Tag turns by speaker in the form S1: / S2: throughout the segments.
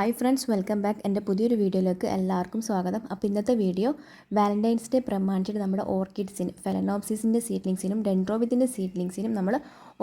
S1: Hi friends, welcome back. എൻ്റെ പുതിയൊരു വീഡിയോയിലേക്ക് എല്ലാവർക്കും സ്വാഗതം. അപ്പോൾ ഇന്നത്തെ വീഡിയോ വാലൻറ്റൈൻസ് ഡേ പ്രമാണിച്ചിട്ട് നമ്മുടെ ഓർക്കിഡ്സിന് ഫെലനോപ്സിസിൻ്റെ സീഡ്ലിങ്സിനും ഡെൻഡ്രോബിത്തിൻ്റെ സീഡ്ലിങ്സിനും നമ്മൾ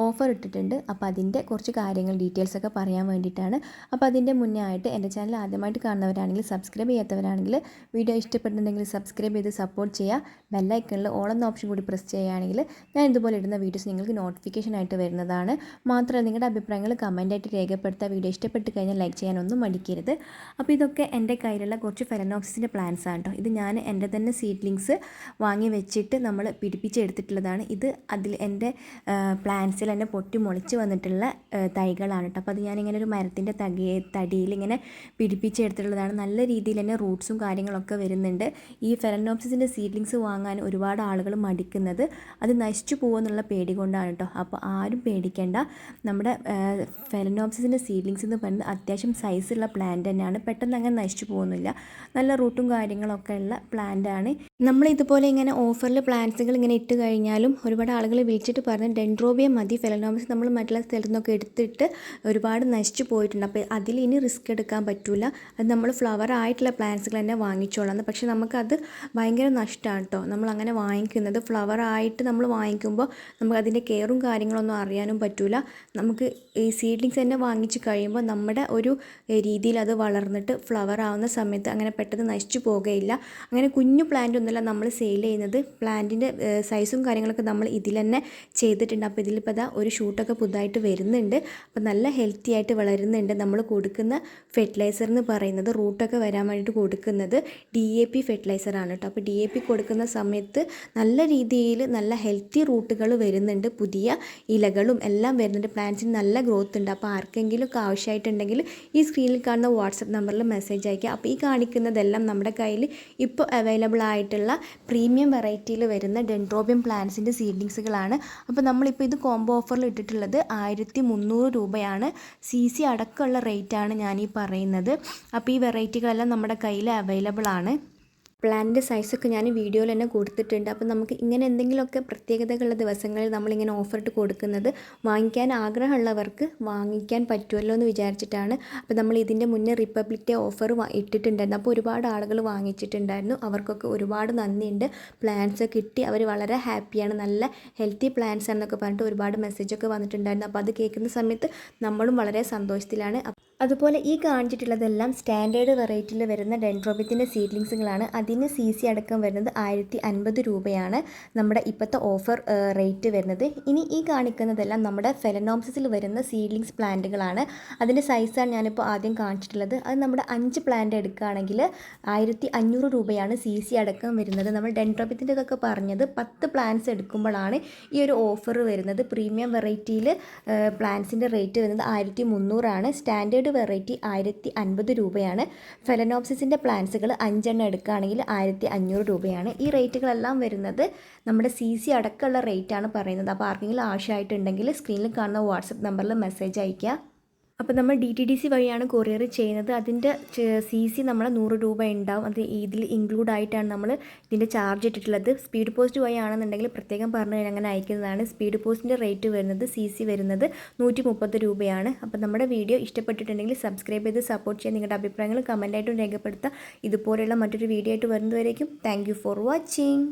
S1: ഓഫർ ഇട്ടിട്ടുണ്ട്. അപ്പോൾ അതിൻ്റെ കുറച്ച് കാര്യങ്ങൾ ഡീറ്റെയിൽസൊക്കെ പറയാൻ വേണ്ടിയിട്ടാണ്. അപ്പോൾ അതിൻ്റെ മുന്നേ ആയിട്ട് എൻ്റെ ചാനൽ ആദ്യമായിട്ട് കാണുന്നവരാണെങ്കിൽ, സബ്സ്ക്രൈബ് ചെയ്യാത്തവരാണെങ്കിൽ വീഡിയോ ഇഷ്ടപ്പെട്ടിട്ടുണ്ടെങ്കിൽ സബ്സ്ക്രൈബ് ചെയ്ത് സപ്പോർട്ട് ചെയ്യുക. ബെല്ലൈക്കണിൽ ഓൾ എന്ന ഓപ്ഷൻ കൂടി പ്രസ് ചെയ്യുകയാണെങ്കിൽ ഞാൻ ഇതുപോലെ ഇടുന്ന വീഡിയോസ് നിങ്ങൾക്ക് നോട്ടിഫിക്കേഷൻ ആയിട്ട് വരുന്നതാണ്. മാത്രമല്ല നിങ്ങളുടെ അഭിപ്രായങ്ങൾ കമൻറ്റായിട്ട് രേഖപ്പെടുത്തുക. വീഡിയോ ഇഷ്ടപ്പെട്ട് കഴിഞ്ഞാൽ ലൈക്ക് ചെയ്യാനൊന്നും മടിക്കരുത്. അപ്പോൾ ഇതൊക്കെ എൻ്റെ കയ്യിലുള്ള കുറച്ച് ഫെലനോപ്സിസിൻ്റെ പ്ലാന്റ്സ് ആണ് കേട്ടോ. ഇത് ഞാൻ എൻ്റെ തന്നെ സീഡ്ലിങ്സ് വാങ്ങി വെച്ചിട്ട് നമ്മൾ പിടിപ്പിച്ചെടുത്തിട്ടുള്ളതാണ്. ഇത് അതിൽ എൻ്റെ പ്ലാന്റ്സിൽ തന്നെ പൊട്ടി മുളച്ച് വന്നിട്ടുള്ള തൈകളാണ് കേട്ടോ. അപ്പോൾ അത് ഞാനിങ്ങനെ ഒരു മരത്തിൻ്റെ തടിയിൽ ഇങ്ങനെ പിടിപ്പിച്ചെടുത്തിട്ടുള്ളതാണ്. നല്ല രീതിയിൽ തന്നെ റൂട്ട്സും കാര്യങ്ങളൊക്കെ വരുന്നുണ്ട്. ഈ ഫെലനോപ്സിസിൻ്റെ സീഡ്ലിങ്സ് വാങ്ങാൻ ഒരുപാട് ആളുകൾ മടിക്കുന്നത് അത് നശിച്ചു പോകുമെന്നുള്ള പേടി കൊണ്ടാണ് കേട്ടോ. അപ്പോൾ ആരും പേടിക്കേണ്ട. നമ്മുടെ ഫെലനോപ്സിസിൻ്റെ സീഡ്ലിങ്സ് എന്ന് പറയുന്നത് അത്യാവശ്യം സൈസുള്ള പ്ലാന്റ് തന്നെയാണ്. പെട്ടെന്ന് അങ്ങനെ നശിച്ചു പോകുന്നില്ല. നല്ല റൂട്ടും കാര്യങ്ങളൊക്കെ ഉള്ള പ്ലാന്റാണ്. നമ്മൾ ഇതുപോലെ ഇങ്ങനെ ഓഫറിൽ പ്ലാന്റ്സുകൾ ഇങ്ങനെ ഇട്ട് കഴിഞ്ഞാലും ഒരുപാട് ആളുകൾ വിളിച്ചിട്ട് പറഞ്ഞ് ഡെൻഡ്രോബിയം മതി, ഫെലനോപ്സിസ് നമ്മൾ മറ്റുള്ള സ്ഥലത്തു നിന്നൊക്കെ എടുത്തിട്ട് ഒരുപാട് നശിച്ചു പോയിട്ടുണ്ട്. അപ്പോൾ അതിൽ ഇനി റിസ്ക് എടുക്കാൻ പറ്റില്ല. അത് നമ്മൾ ഫ്ലവർ ആയിട്ടുള്ള പ്ലാന്റ്സുകൾ തന്നെ വാങ്ങിച്ചോളാം. പക്ഷേ നമുക്കത് ഭയങ്കര നഷ്ടമാണ് കേട്ടോ. നമ്മളങ്ങനെ വാങ്ങിക്കുന്നത് ഫ്ലവർ ആയിട്ട് നമ്മൾ വാങ്ങിക്കുമ്പോൾ നമുക്ക് അതിൻ്റെ കെയറും കാര്യങ്ങളൊന്നും അറിയാനും പറ്റില്ല. നമുക്ക് ഈ സീഡ്ലിങ്സ് തന്നെ വാങ്ങിച്ച് കഴിയുമ്പോൾ നമ്മുടെ ഒരു രീതിയിൽ അത് വളർന്നിട്ട് ഫ്ലവർ ആവുന്ന സമയത്ത് അങ്ങനെ പെട്ടെന്ന് നശിച്ചു പോകുകയില്ല. അങ്ങനെ കുഞ്ഞു പ്ലാന്റ് ഒന്നുമല്ല നമ്മൾ സെയിൽ ചെയ്യുന്നത്. പ്ലാന്റിൻ്റെ സൈസും കാര്യങ്ങളൊക്കെ നമ്മൾ ഇതിൽ തന്നെ ചെയ്തിട്ടുണ്ട്. അപ്പോൾ ഇതിലിപ്പോൾ അതാ ഒരു ഷൂട്ടൊക്കെ പുതുതായിട്ട് വരുന്നുണ്ട്. അപ്പോൾ നല്ല ഹെൽത്തി ആയിട്ട് വളരുന്നുണ്ട്. നമ്മൾ കൊടുക്കുന്ന ഫെർട്ടിലൈസർ എന്ന് പറയുന്നത് റൂട്ടൊക്കെ വരാൻ വേണ്ടിയിട്ട് കൊടുക്കുന്നത് DAP ഫെർട്ടിലൈസറാണ് കേട്ടോ. അപ്പോൾ DAP കൊടുക്കുന്ന സമയത്ത് നല്ല രീതിയിൽ നല്ല ഹെൽത്തി റൂട്ടുകൾ വരുന്നുണ്ട്. പുതിയ ഇലകളും എല്ലാം വരുന്നുണ്ട്. പ്ലാന്റ്സിന് നല്ല ഗ്രോത്ത് ഉണ്ട്. അപ്പോൾ ആർക്കെങ്കിലും ഒക്കെ ആവശ്യമായിട്ടുണ്ടെങ്കിൽ ഈ സ്ക്രീനിൽ കാണുന്ന വാട്സപ്പ് നമ്പറിൽ മെസ്സേജ് അയയ്ക്കുക. അപ്പോൾ ഈ കാണിക്കുന്നതെല്ലാം നമ്മുടെ കയ്യിൽ ഇപ്പോൾ അവൈലബിൾ ആയിട്ടുള്ള പ്രീമിയം വെറൈറ്റിയിൽ വരുന്ന ഡെൻഡ്രോബിയം പ്ലാന്റ്സിൻ്റെ സീഡ്ലിങ്സുകളാണ്. അപ്പോൾ നമ്മളിപ്പോൾ ഇത് കോംബോ ഓഫറിൽ ഇട്ടിട്ടുള്ളത് 1300 രൂപയാണ്. CC അടക്കമുള്ള റേറ്റാണ് ഞാനീ പറയുന്നത്. അപ്പോൾ ഈ വെറൈറ്റികളെല്ലാം നമ്മുടെ കയ്യിൽ അവൈലബിൾ ആണ്. പ്ലാന്റിൻ്റെ സൈസൊക്കെ ഞാൻ വീഡിയോയിൽ തന്നെ കൊടുത്തിട്ടുണ്ട്. അപ്പോൾ നമുക്ക് ഇങ്ങനെ എന്തെങ്കിലുമൊക്കെ പ്രത്യേകതകളുള്ള ദിവസങ്ങളിൽ നമ്മളിങ്ങനെ ഓഫറിട്ട് കൊടുക്കുന്നത് വാങ്ങിക്കാൻ ആഗ്രഹമുള്ളവർക്ക് വാങ്ങിക്കാൻ പറ്റുമല്ലോ എന്ന് വിചാരിച്ചിട്ടാണ്. അപ്പോൾ നമ്മൾ ഇതിൻ്റെ മുന്നേ റിപ്പബ്ലിക് ഡേ ഓഫർ ഇട്ടിട്ടുണ്ടായിരുന്നു. അപ്പോൾ ഒരുപാട് ആളുകൾ വാങ്ങിച്ചിട്ടുണ്ടായിരുന്നു. അവർക്കൊക്കെ ഒരുപാട് നന്ദിയുണ്ട്. പ്ലാന്റ്സ് കിട്ടി അവർ വളരെ ഹാപ്പിയാണ്. നല്ല ഹെൽത്തി പ്ലാന്റ്സ് ആണെന്നൊക്കെ പറഞ്ഞിട്ട് ഒരുപാട് മെസ്സേജൊക്കെ വന്നിട്ടുണ്ടായിരുന്നു. അപ്പോൾ അത് കേൾക്കുന്ന സമയത്ത് നമ്മളും വളരെ സന്തോഷത്തിലാണ്. അതുപോലെ ഈ കാണിച്ചിട്ടുള്ളതെല്ലാം സ്റ്റാൻഡേർഡ് വെറൈറ്റിയിൽ വരുന്ന ഡെൻഡ്രോബിത്തിൻ്റെ സീഡ്ലിങ്സുകളാണ്. അതിന് CC അടക്കം വരുന്നത് 1050 രൂപയാണ് നമ്മുടെ ഇപ്പോഴത്തെ ഓഫർ റേറ്റ് വരുന്നത്. ഇനി ഈ കാണിക്കുന്നതെല്ലാം നമ്മുടെ ഫെലനോപ്സിസിൽ വരുന്ന സീഡ്ലിങ്സ് പ്ലാന്റുകളാണ്. അതിൻ്റെ സൈസാണ് ഞാനിപ്പോൾ ആദ്യം കാണിച്ചിട്ടുള്ളത്. അത് നമ്മുടെ 5 പ്ലാന്റ് എടുക്കുകയാണെങ്കിൽ 1500 രൂപയാണ് CC അടക്കം വരുന്നത്. നമ്മൾ ഡെൻഡ്രോബിത്തിൻ്റെ ഇതൊക്കെ പറഞ്ഞത് 10 പ്ലാന്റ്സ് എടുക്കുമ്പോഴാണ് ഈ ഒരു ഓഫർ വരുന്നത്. പ്രീമിയം വെറൈറ്റിയിൽ പ്ലാന്റ്സിൻ്റെ റേറ്റ് വരുന്നത് 1300 ആണ്. സ്റ്റാൻഡേർഡ് വെറൈറ്റി 1050 രൂപയാണ്. ഫെലനോപ്സിസിൻ്റെ പ്ലാന്റ്സുകൾ 5 എണ്ണം എടുക്കുകയാണെങ്കിൽ 1500 രൂപയാണ്. ഈ റേറ്റുകളെല്ലാം വരുന്നത് നമ്മുടെ CC അടക്കമുള്ള റേറ്റാണ് പറയുന്നത്. അപ്പോൾ ആർക്കെങ്കിലും ആവശ്യമായിട്ടുണ്ടെങ്കിൽ സ്ക്രീനിൽ കാണുന്ന വാട്സപ്പ് നമ്പറിൽ മെസ്സേജ് അയയ്ക്കുക. അപ്പോൾ നമ്മൾ DTDC വഴിയാണ് കൊറിയർ ചെയ്യുന്നത്. അതിൻ്റെ CC നമ്മൾ 100 രൂപ ഉണ്ടാവും. അത് ഇതിൽ ഇൻക്ലൂഡ് ആയിട്ടാണ് നമ്മൾ ഇതിൻ്റെ ചാർജ് ഇട്ടിട്ടുള്ളത്. സ്പീഡ് പോസ്റ്റ് വഴിയാണെന്നുണ്ടെങ്കിൽ പ്രത്യേകം പറഞ്ഞു കഴിഞ്ഞാൽ അങ്ങനെ അയക്കുന്നതാണ്. സ്പീഡ് പോസ്റ്റിൻ്റെ റേറ്റ് വരുന്നത് CC വരുന്നത് 130 രൂപയാണ്. അപ്പോൾ നമ്മുടെ വീഡിയോ ഇഷ്ടപ്പെട്ടിട്ടുണ്ടെങ്കിൽ സബ്സ്ക്രൈബ് ചെയ്ത് സപ്പോർട്ട് ചെയ്യാൻ, നിങ്ങളുടെ അഭിപ്രായങ്ങൾ കമൻറ്റായിട്ടും രേഖപ്പെടുത്തുക. ഇതുപോലെയുള്ള മറ്റൊരു വീഡിയോ ആയിട്ട് വരുന്നതുവരേക്കും താങ്ക് യു ഫോർ വാച്ചിങ്.